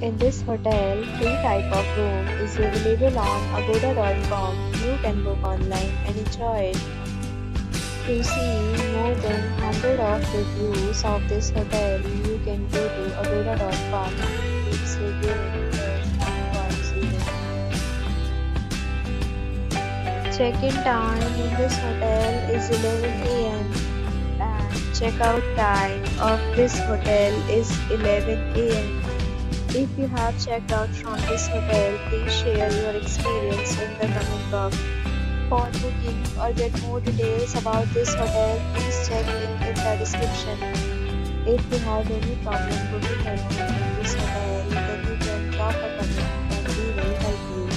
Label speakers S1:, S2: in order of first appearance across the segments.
S1: In this hotel, free type of room is available on agoda.com. You can book online and enjoy it. To see more than 100 of reviews of this hotel, you can go to agoda.com. Please review it first and 1 Check-in time in this hotel is 11 a.m. and check-out time of this hotel is 11 a.m. If you have checked out from this hotel, please share your experience in the comment box. For booking or get more details about this hotel, please check link in the description. If you have any problem booking a room in this hotel, then you can drop a comment and we will help you.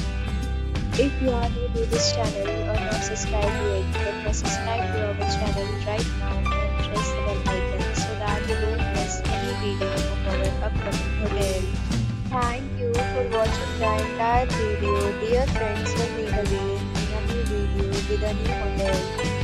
S1: If you are new to this channel or not subscribed yet, then press subscribe to our channel right now and press the bell icon so that you don't miss any video of our upcoming hotel. Thank you for watching the entire video. Dear friends, we'll meet again in a new video with a new hotel.